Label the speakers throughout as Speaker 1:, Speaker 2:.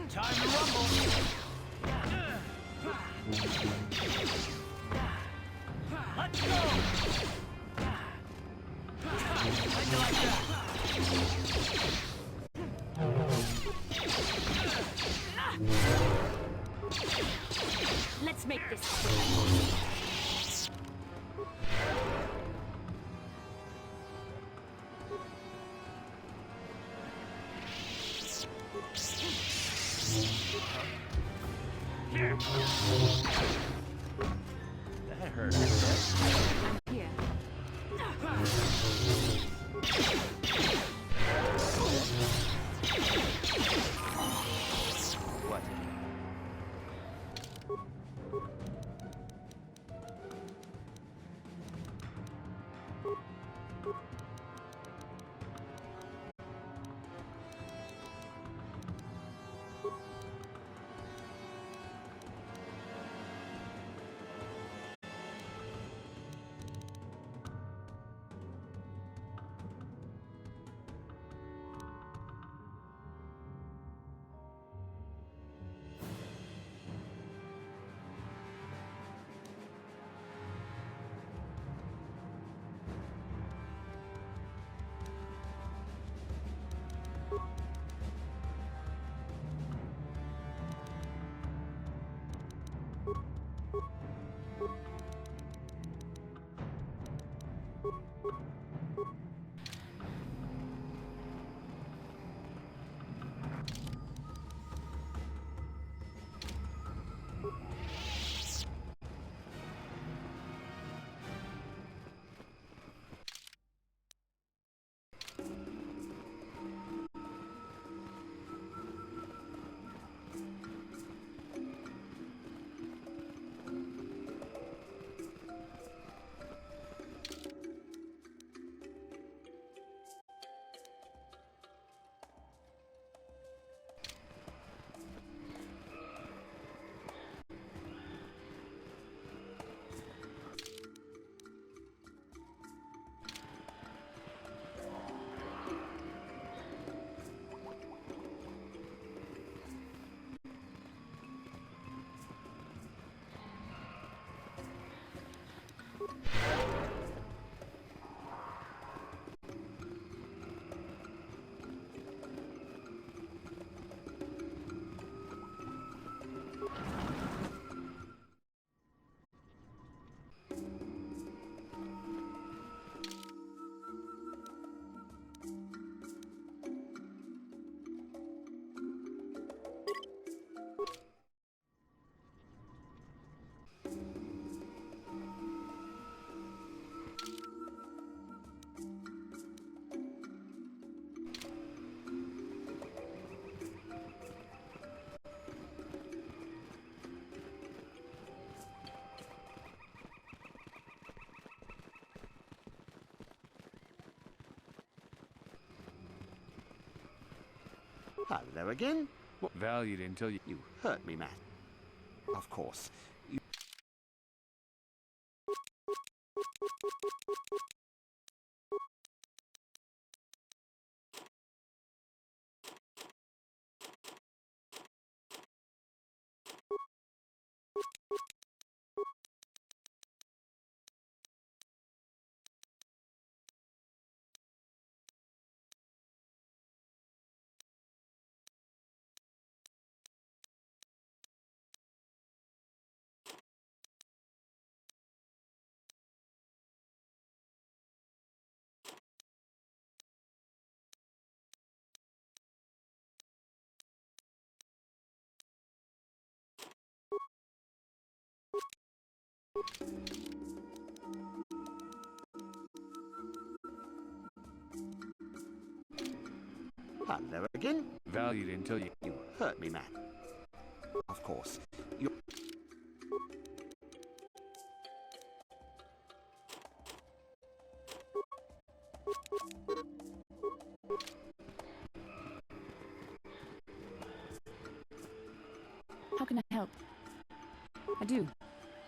Speaker 1: Time to rumble. Let's go. How'd you like that?
Speaker 2: Let's make this quick.
Speaker 1: That hurt.
Speaker 2: Here.
Speaker 1: What?
Speaker 3: Hello again. What?
Speaker 1: Valued until you...
Speaker 3: You hurt me, Matt. Of course. You... Hello again.
Speaker 1: Valued until you...
Speaker 3: You hurt me, Matt. Of course. You...
Speaker 4: How can I help? I do.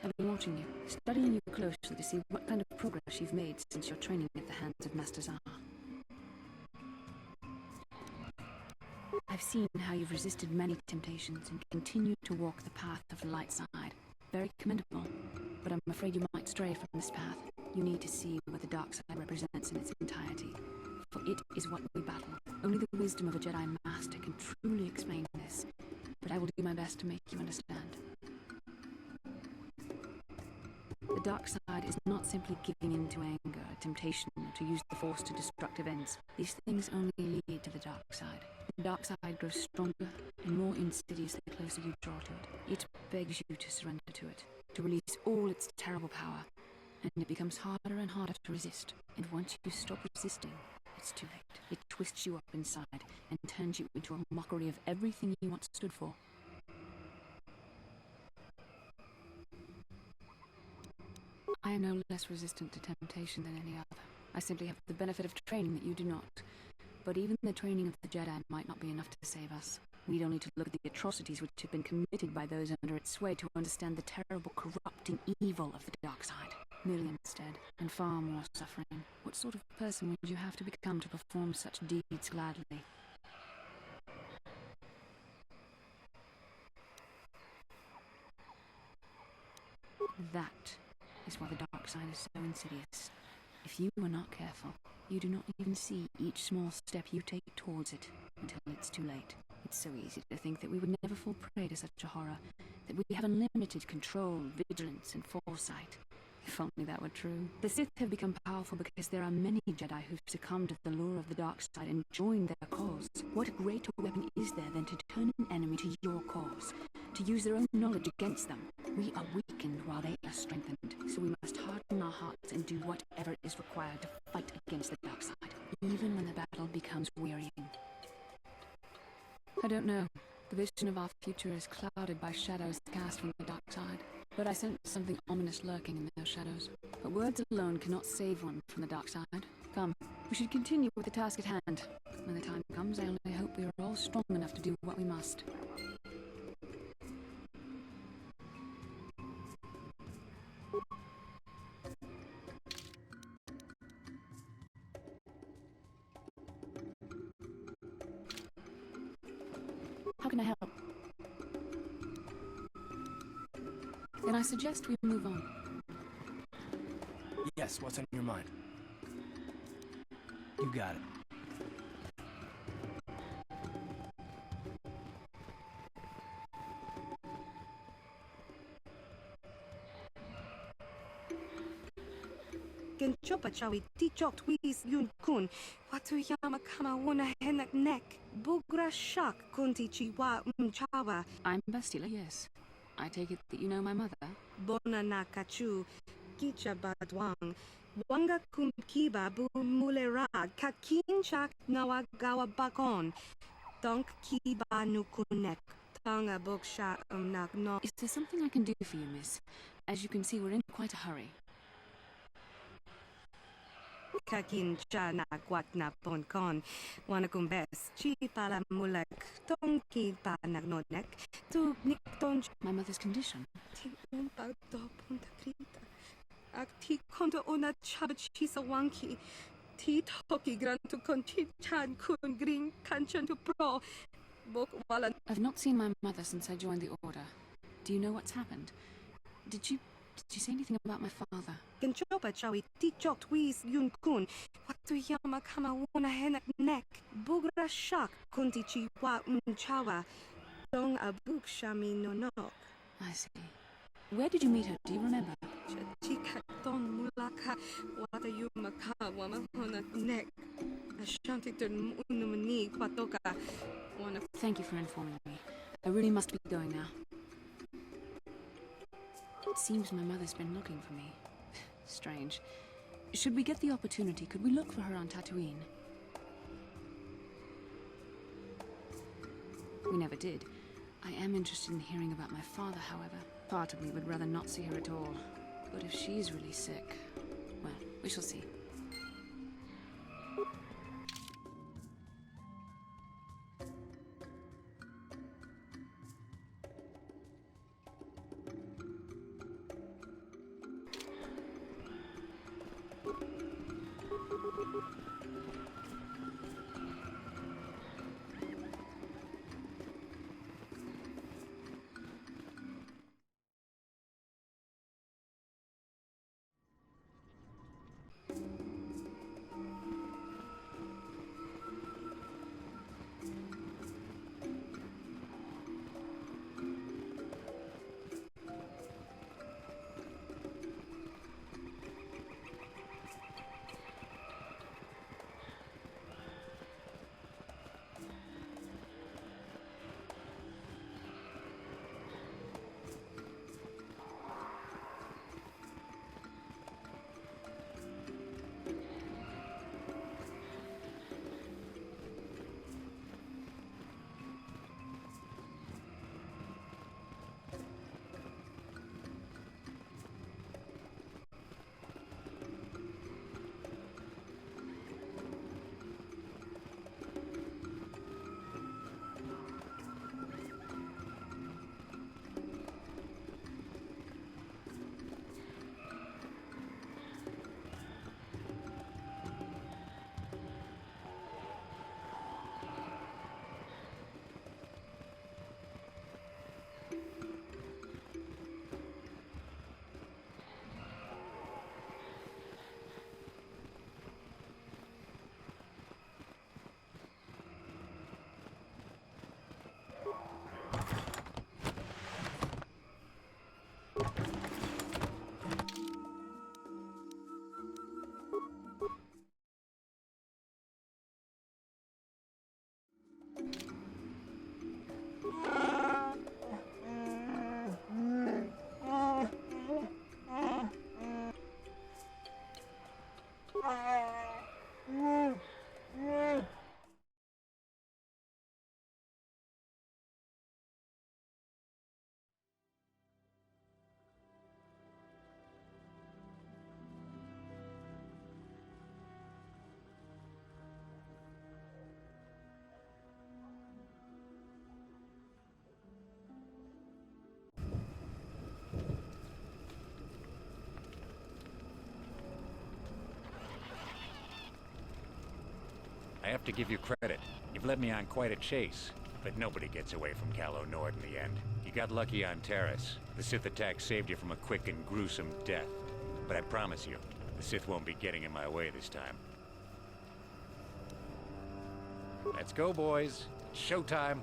Speaker 4: I've been watching you, studying you closely to see what kind of progress you've made since your training at the hands of Master Zaalbaar. I've seen how you've resisted many temptations and continued to walk the path of the light side. Very commendable. But I'm afraid you might stray from this path. You need to see what the dark side represents in its entirety. For it is what we battle. Only the wisdom of a Jedi Master can truly explain this. But I will do my best to make you understand. The dark side is not simply giving in to anger, temptation, or to use the Force to destructive ends. These things only lead to the dark side. The dark side grows stronger and more insidious the closer you draw to it. It begs you to surrender to it, to release all its terrible power, and it becomes harder and harder to resist. And once you stop resisting, it's too late. It twists you up inside and turns you into a mockery of everything you once stood for. I am no less resistant to temptation than any other. I simply have the benefit of training that you do not. But even the training of the Jedi might not be enough to save us. We'd only to look at the atrocities which have been committed by those under its sway to understand the terrible corrupting evil of the dark side. Millions dead, and far more suffering. What sort of person would you have to become to perform such deeds gladly? That is why the dark side is so insidious. If you are not careful, you do not even see each small step you take towards it until it's too late. It's so easy to think that we would never fall prey to such a horror, that we have unlimited control, vigilance, and foresight. If only that were true. The Sith have become powerful because there are many Jedi who've succumbed to the lure of the dark side and joined their cause. What greater weapon is there than to turn an enemy to your cause, to use their own knowledge against them? We are weakened while they are strengthened, so we must harden our hearts and do whatever is required to fight against the dark side, even when the battle becomes wearying. I don't know. The vision of our future is clouded by shadows cast from the dark side. But I sense something ominous lurking in those shadows. But words alone cannot save one from the dark side. Come, we should continue with the task at hand. When the time comes, I only hope we are all strong enough to do what we must. How can I help? Then I suggest we move on.
Speaker 5: Yes, what's on your mind? You got it.
Speaker 6: Genchopa chawi tichok twis yun kun. Watu yama kama wuna henak nek. Bugra shak kunti chiwa mchawa.
Speaker 4: I'm Bastila, yes. I take it that you know my mother?
Speaker 6: Bona na kachu. Kicha badwang. Wanga kumkiba bu mulera. Kakin chak nawagawa bakon. Donk kiba nukunek. Tanga boksha nak no.
Speaker 4: Is there something I can do for you, miss? As you can see, we're in quite a hurry.
Speaker 6: Kakin siya nagwat na ponkon. Wanakumbes, chi pala mulak, tongki pa nagnonek, tu nikton
Speaker 4: My mother's condition?
Speaker 6: ti umpa do punta krita. Ak ti konto ona chabachi sa wanki. Ti toki grantu kon chi chan kun green kanchan to pro. Bok wala
Speaker 4: I've not seen my mother since I joined the Order. Do you know what's happened? Did you say anything about my father?
Speaker 6: Ganchopa chawi ti chok twis yun kun. Watu yama kama wona henak nek. Bugra shak kunti chi wa chawa. Dong abuk shami no nok.
Speaker 4: I see. Where did you meet her? Do you remember?
Speaker 6: Chika ton mulaka wata yuma ka wama hona nek. Ashanti tun unumani patoka. Wana
Speaker 4: Thank you for informing me. I really must be going now. It seems my mother's been looking for me. Strange. Should we get the opportunity, could we look for her on Tatooine? We never did. I am interested in hearing about my father, however. Part of me would rather not see her at all. But if she's really sick, well, we shall see.
Speaker 5: I have to give you credit. You've led me on quite a chase. But nobody gets away from Calo Nord in the end. You got lucky on Terrace. The Sith attack saved you from a quick and gruesome death. But I promise you, the Sith won't be getting in my way this time. Let's go, boys. It's showtime.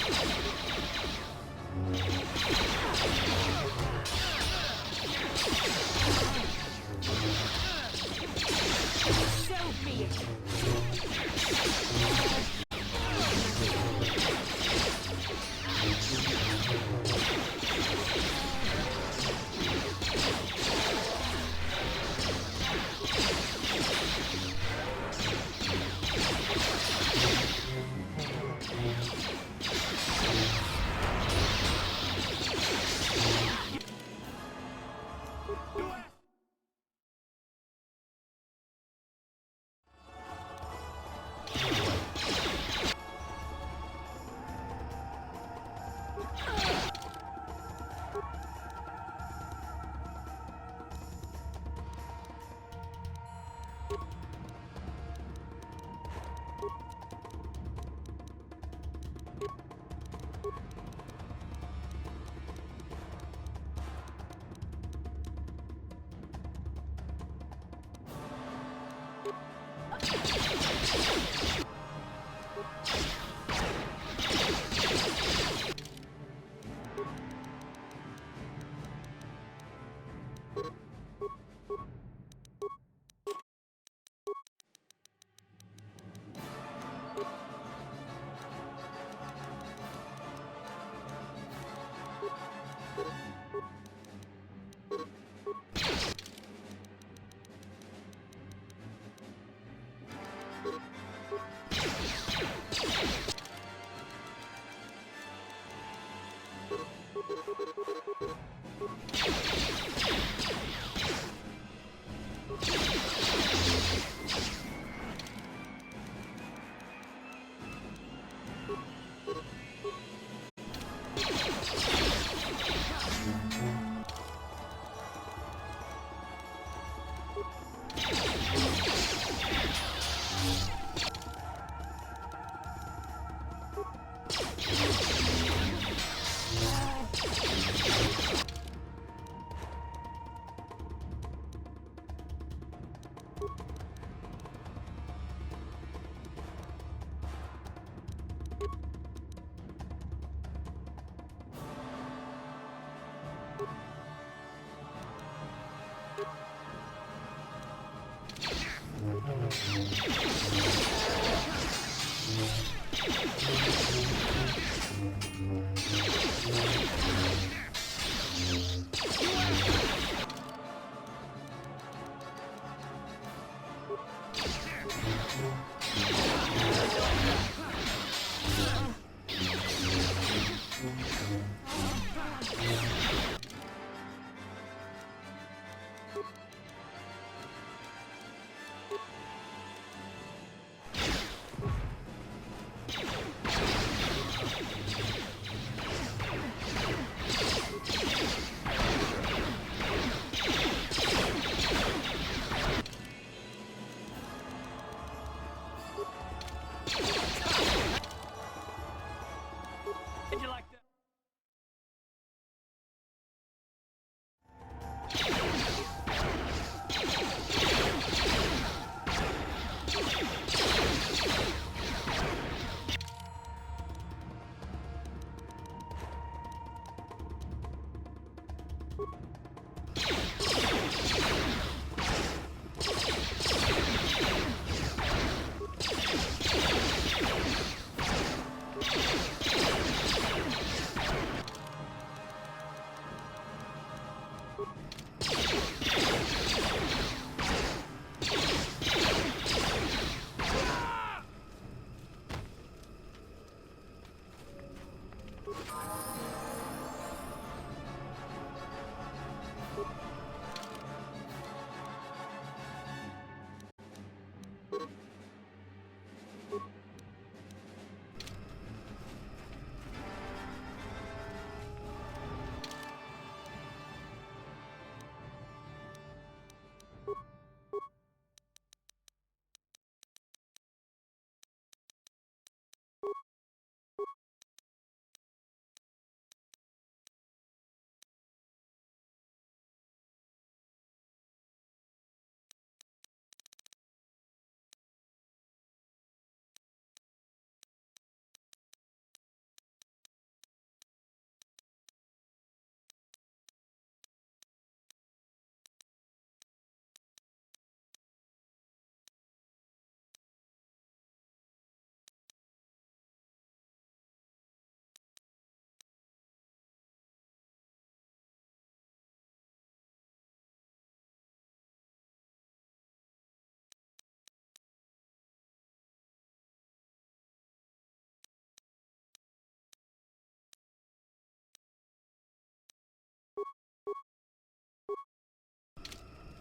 Speaker 2: So be it.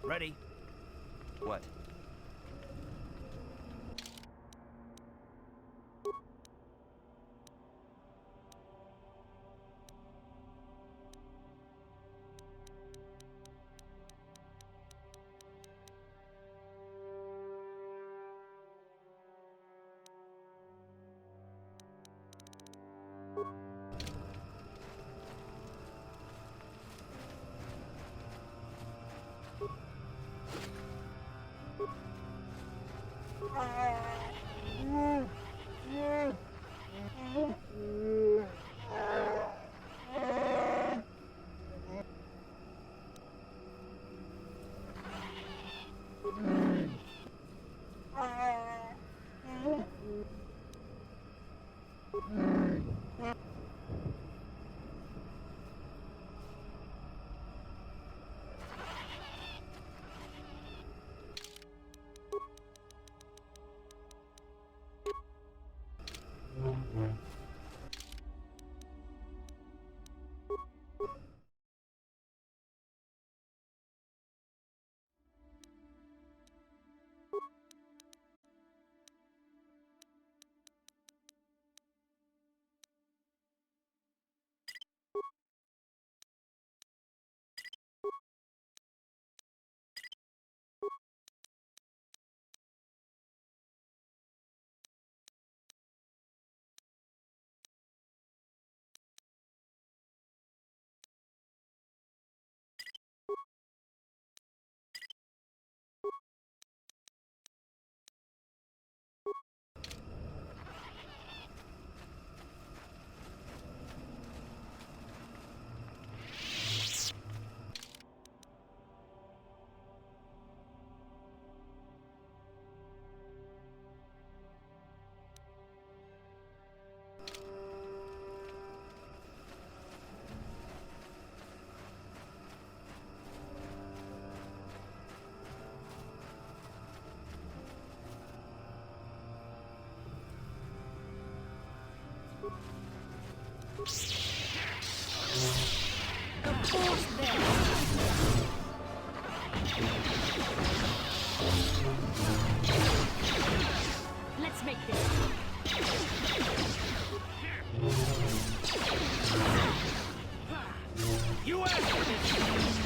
Speaker 7: Ready?
Speaker 3: What?
Speaker 2: Of course there. Let's make this.
Speaker 7: You asked for this!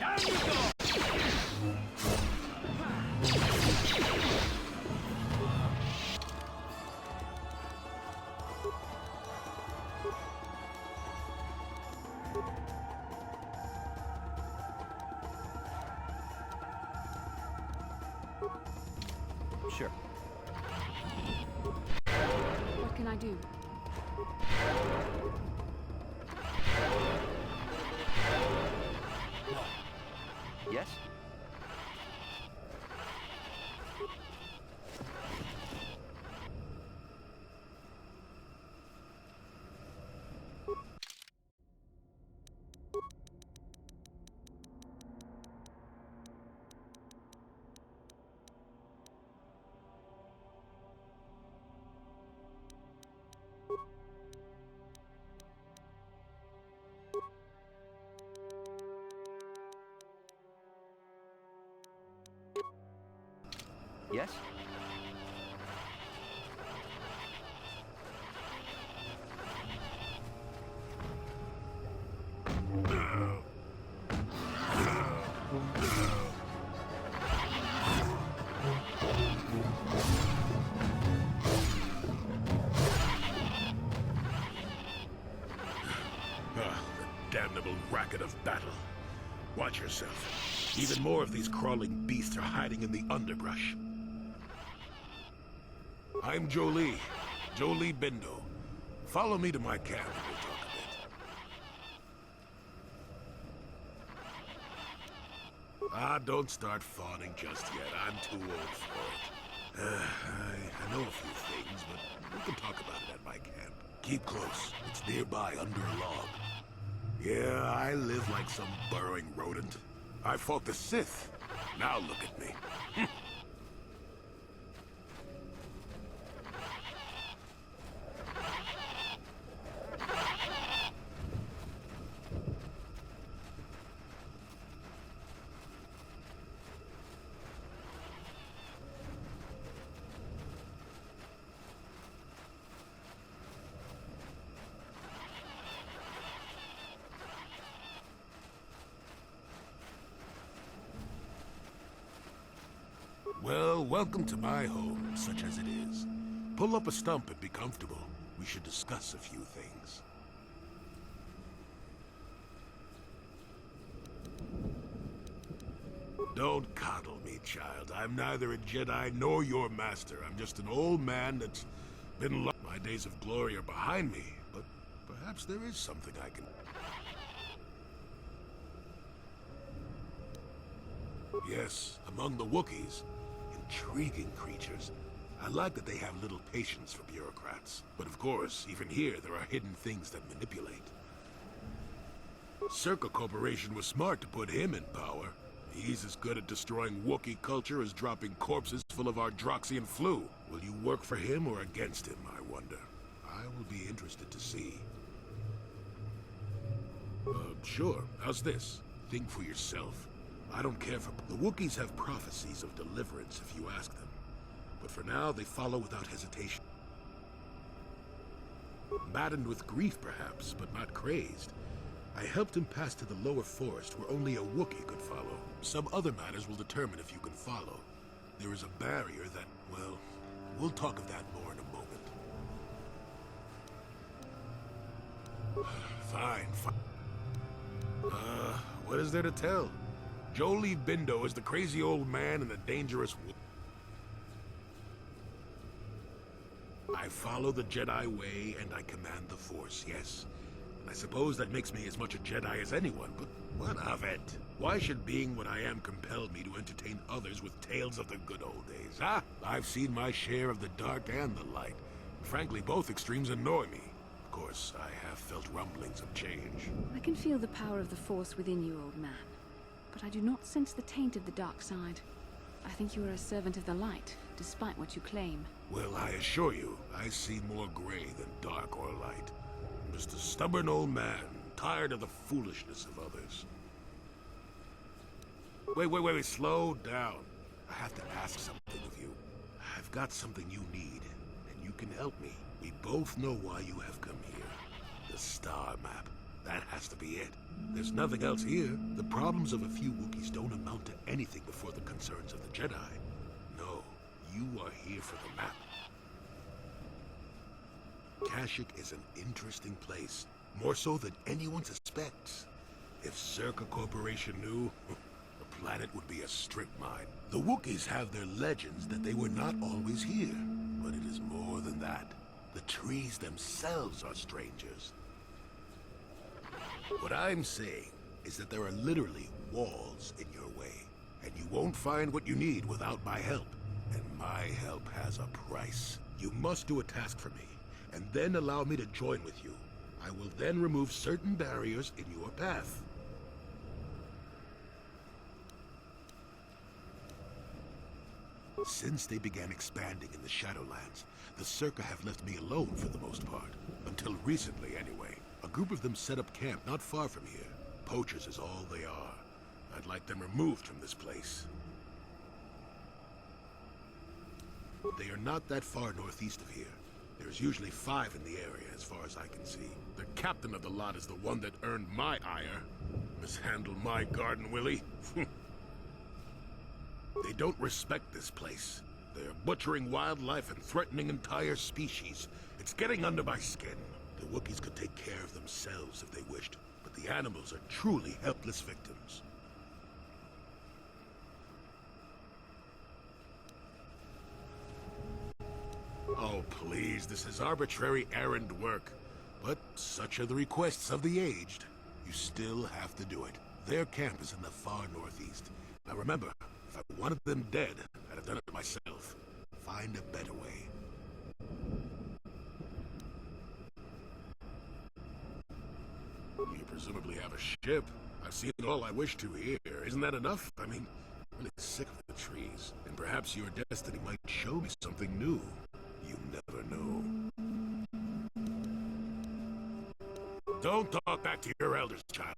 Speaker 7: Down you go!
Speaker 3: Sure.
Speaker 4: What can I do?
Speaker 3: Yes? Yes?
Speaker 8: The damnable racket of battle. Watch yourself. Even more of these crawling beasts are hiding in the underbrush. I'm Jolie. Jolie Bindo. Follow me to my camp and we'll talk a bit. Ah, don't start fawning just yet. I'm too old for it. I know a few things, but we can talk about it at my camp. Keep close. It's nearby under a log. Yeah, I live like some burrowing rodent. I fought the Sith. Now look at me. Well, welcome to my home, such as it is. Pull up a stump and be comfortable. We should discuss a few things. Don't coddle me, child. I'm neither a Jedi nor your master. I'm just an old man that's been lost. My days of glory are behind me, but perhaps there is something I can... Yes, among the Wookiees. Intriguing creatures. I like that they have little patience for bureaucrats. But of course, even here, there are hidden things that manipulate. Circa Corporation was smart to put him in power. He's as good at destroying Wookiee culture as dropping corpses full of our Droxian flu. Will you work for him or against him, I wonder? I will be interested to see. Sure. How's this? Think for yourself. I don't care for... The Wookiees have prophecies of deliverance if you ask them. But for now, they follow without hesitation. Maddened with grief, perhaps, but not crazed. I helped him pass to the lower forest where only a Wookiee could follow. Some other matters will determine if you can follow. There is a barrier that, well, we'll talk of that more in a moment. Fine. What is there to tell? Jolie Bindo is the crazy old man and the dangerous... I follow the Jedi way and I command the Force, yes. I suppose that makes me as much a Jedi as anyone, but what of it? Why should being what I am compel me to entertain others with tales of the good old days, huh? I've seen my share of the dark and the light. Frankly, both extremes annoy me. Of course, I have felt rumblings of change.
Speaker 4: I can feel the power of the Force within you, old man. But I do not sense the taint of the dark side. I think you are a servant of the light, despite what you claim.
Speaker 8: Well, I assure you, I see more gray than dark or light. I'm just a stubborn old man, tired of the foolishness of others. Wait, slow down. I have to ask something of you. I've got something you need, and you can help me. We both know why you have come here. The star map. That has to be it. There's nothing else here. The problems of a few Wookiees don't amount to anything before the concerns of the Jedi. No, you are here for the map. Kashyyyk is an interesting place, more so than anyone suspects. If Circa Corporation knew, the planet would be a strip mine. The Wookiees have their legends that they were not always here, but it is more than that. The trees themselves are strangers. What I'm saying is that there are literally walls in your way, and you won't find what you need without my help. And my help has a price. You must do a task for me, and then allow me to join with you. I will then remove certain barriers in your path. Since they began expanding in the Shadowlands, the Circa have left me alone for the most part. Until recently, anyway. A group of them set up camp not far from here. Poachers is all they are. I'd like them removed from this place. They are not that far northeast of here. There's usually 5 in the area, as far as I can see. The captain of the lot is the one that earned my ire. Mishandle my garden, Willie. They don't respect this place. They are butchering wildlife and threatening entire species. It's getting under my skin. The Wookiees could take care of themselves if they wished, but the animals are truly helpless victims. Oh, please, this is arbitrary errand work. But such are the requests of the aged. You still have to do it. Their camp is in the far northeast. Now remember, if I wanted them dead, I'd have done it myself. Find a better way. You presumably have a ship. I've seen all I wish to here. Isn't that enough? I mean, I'm sick of the trees, and perhaps your destiny might show me something new. You never know. Don't talk back to your elders, child.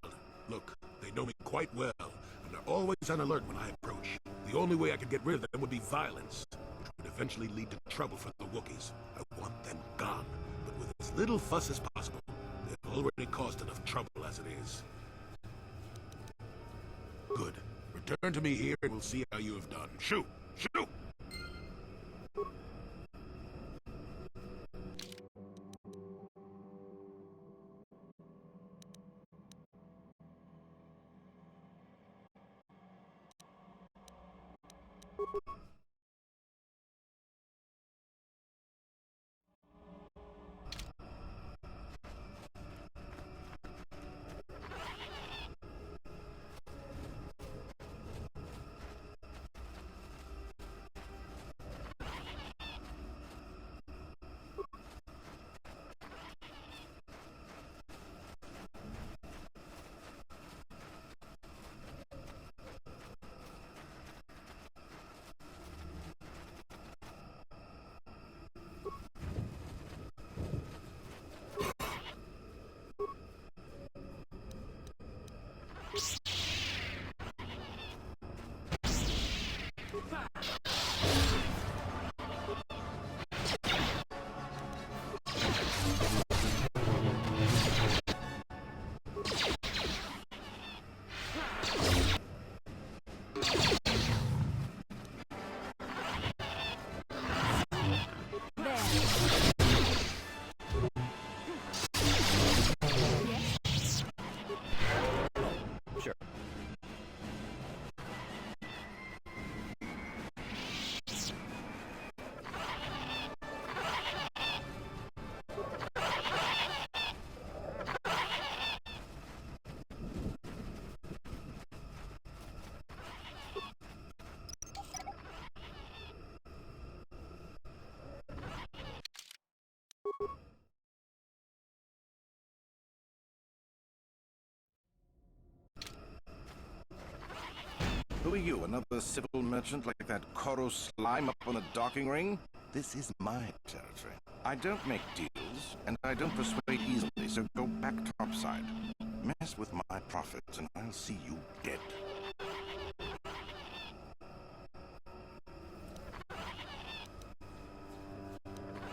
Speaker 8: Look, they know me quite well, and they're always on alert when I approach. The only way I could get rid of them would be violence, which would eventually lead to trouble for the Wookiees. I want them gone, but with as little fuss as possible. They've already caused enough trouble as it is. Good. Return to me here and we'll see how you have done. Shoot! Shoot!
Speaker 3: Who are you, another civil merchant like that Koro slime up on the docking ring? This is my territory. I don't make deals, and I don't persuade easily, so go back topside. Mess with my profits, and I'll see you dead.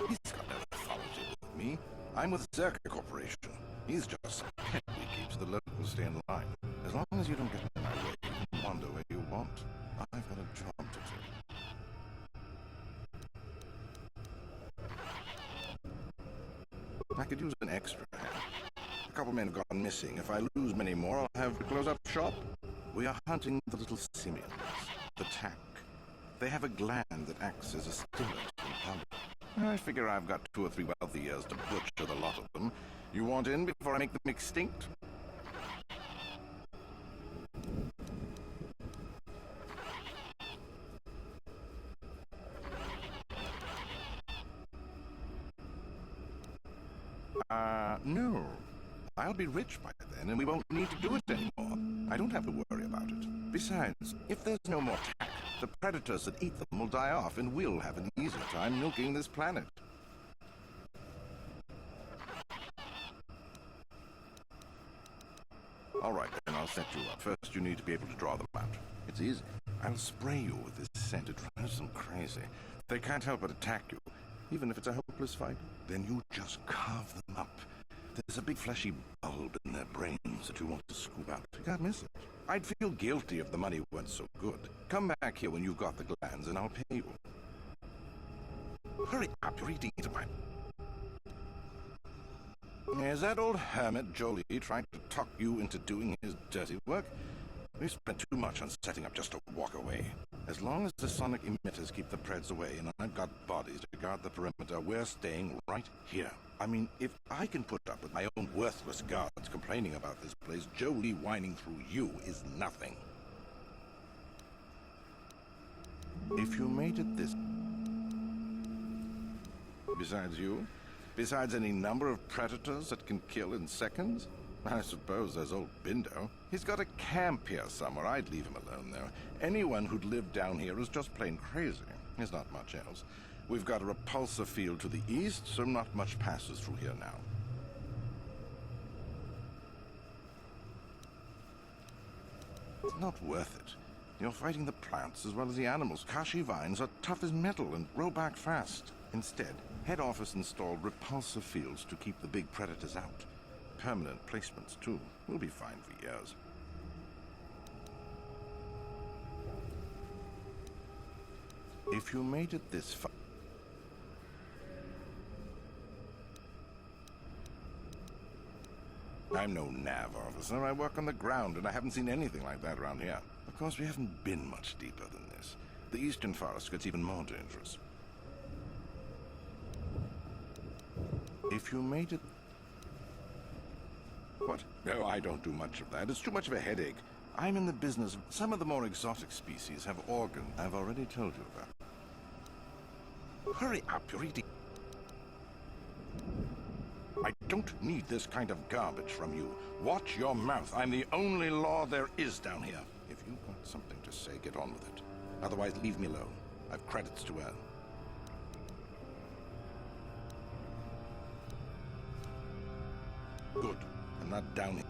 Speaker 3: He's got no authority with me. I'm with Zerka Corporation. He's just some pet we keep so the locals stay in line. As long as you don't get in my way, you can wander where you want. I've got a job to do. I could use an extra hand. A couple men have gone missing. If I lose many more, I'll have to close up shop. We are hunting the little simians, the tack. They have a gland that acts as a stimulant in powder. I figure I've got 2 or 3 wealthy years to butcher the lot of them. You want in before I make them extinct? No. I'll be rich by then, and we won't need to do it anymore. I don't have to worry about it. Besides, if there's no more tack, the predators that eat them will die off, and we'll have an easier time milking this planet. All right, then I'll set you up. First, you need to be able to draw them out. It's easy. I'll spray you with this scent. It drives them crazy. They can't help but attack you, even if it's a hopeless fight. Then you just carve them up. There's a big fleshy bulb in their brains that you want to scoop out. You can't miss it. I'd feel guilty if the money weren't so good. Come back here when you've got the glands, and I'll pay you. Hurry up, you're eating into my... Is that old hermit Jolie trying to talk you into doing his dirty work? We've spent too much on setting up just to walk away. As long as the sonic emitters keep the Preds away and I've got bodies to guard the perimeter, we're staying right here. I mean, if I can put up with my own worthless guards complaining about this place, Jolie whining through you is nothing. If you made it this... Besides you? Besides any number of predators that can kill in seconds? I suppose there's old Bindo. He's got a camp here somewhere. I'd leave him alone, though. Anyone who'd lived down here is just plain crazy. There's not much else. We've got a repulsor field to the east, so not much passes through here now. It's not worth it. You're fighting the plants as well as the animals. Kashi vines are tough as metal and grow back fast. Instead, head office installed repulsor fields to keep the big predators out. Permanent placements, too. We'll be fine for years. If you made it this far... I'm no nav officer. I work on the ground, and I haven't seen anything like that around here. Of course, we haven't been much deeper than this. The eastern forest gets even more dangerous. If you made it... What? No, I don't do much of that. It's too much of a headache. I'm in the business. Some of the more exotic species have organs I've already told you about. Hurry up, you're eating... I don't need this kind of garbage from you. Watch your mouth. I'm the only law there is down here. If you've got something to say, get on with it. Otherwise, leave me alone. I've credits to earn. Good. I'm not down here.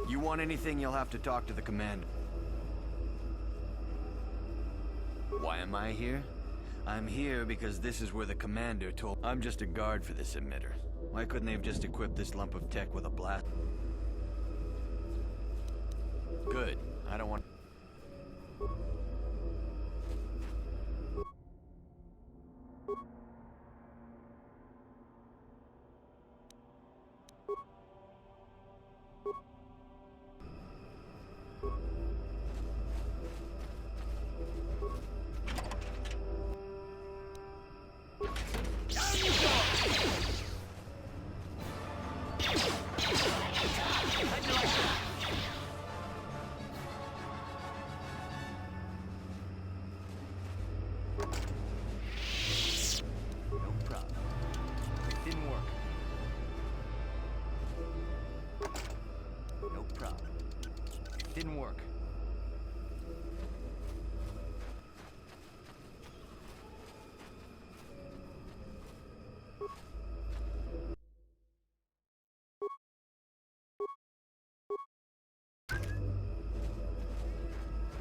Speaker 9: You want anything, you'll have to talk to the commander. Why am I here? I'm here because this is where the commander told... I'm just a guard for this emitter. Why couldn't they have just equipped this lump of tech with a blast? Good. I don't want...
Speaker 10: Didn't work.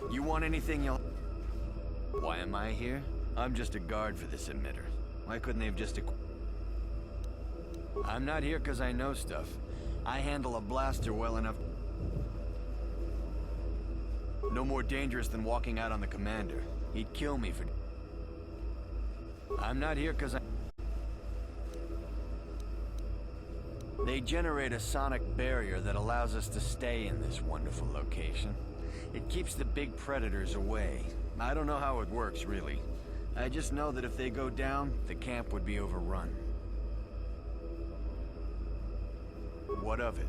Speaker 9: You want anything, you'll... Why am I here? I'm just a guard for this emitter. Why couldn't they have just I'm not here because I know stuff. I handle a blaster well enough... No more dangerous than walking out on the commander. He'd kill me for... I'm not here because They generate a sonic barrier that allows us to stay in this wonderful location. It keeps the big predators away. I don't know how it works, really. I just know that if they go down, the camp would be overrun. What of it?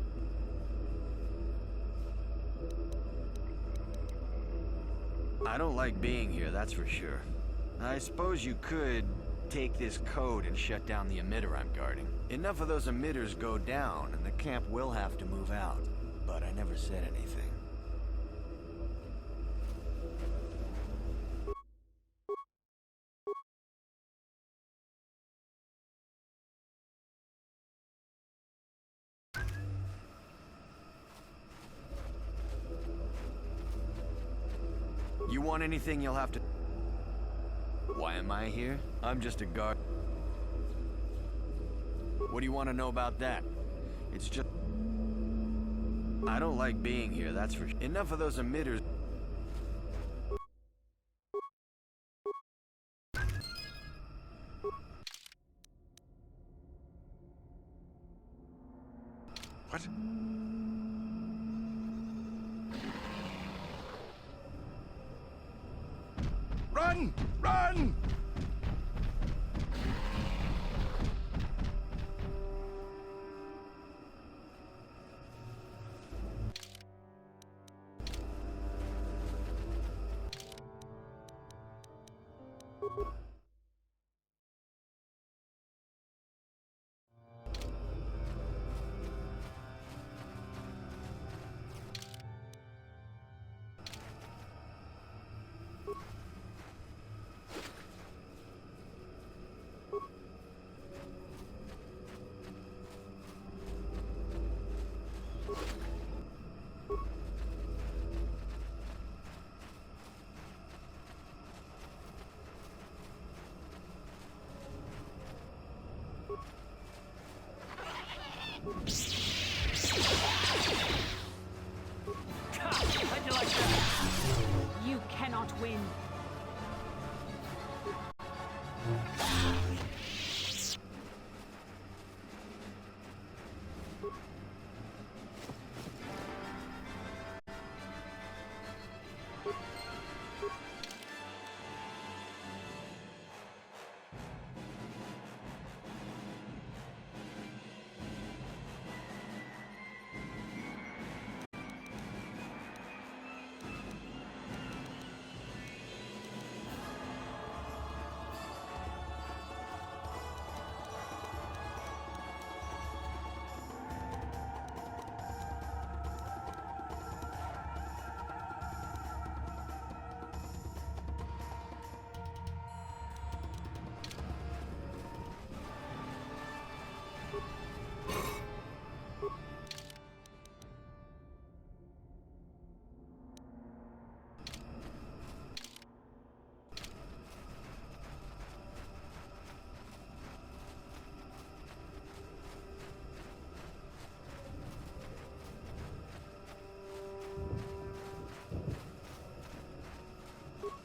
Speaker 9: I don't like being here, that's for sure. I suppose you could take this code and shut down the emitter I'm guarding. Enough of those emitters go down, and the camp will have to move out. But I never said anything. You want anything, you'll have to... Why am I here? I'm just a guard. What do you want to know about that? It's just... I don't like being here, that's for sure. Enough of those emitters...
Speaker 3: What? Run! Run!
Speaker 2: How'd you like that? You cannot win.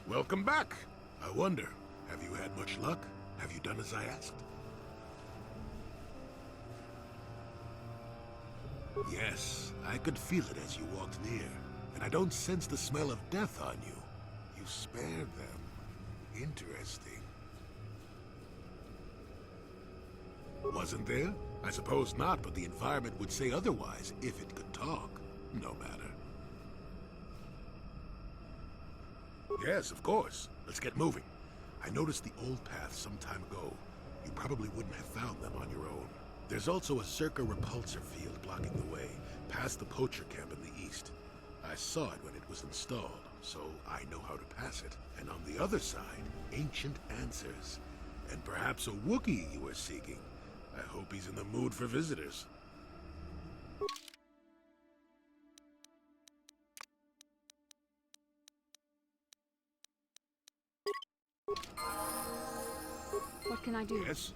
Speaker 8: Welcome back. I wonder, have you had much luck? Have you done as I asked? Yes, I could feel it as you walked near, and I don't sense the smell of death on you. You spared them. Interesting. Wasn't there? I suppose not, but the environment would say otherwise if it could talk. No matter. Yes, of course. Let's get moving. I noticed the old path some time ago. You probably wouldn't have found them on your own. There's also a Circa repulsor field blocking the way, past the poacher camp in the east. I saw it when it was installed, so I know how to pass it. And on the other side, ancient answers. And perhaps a Wookiee you were seeking. I hope he's in the mood for visitors.
Speaker 4: What can I do?
Speaker 8: Yes?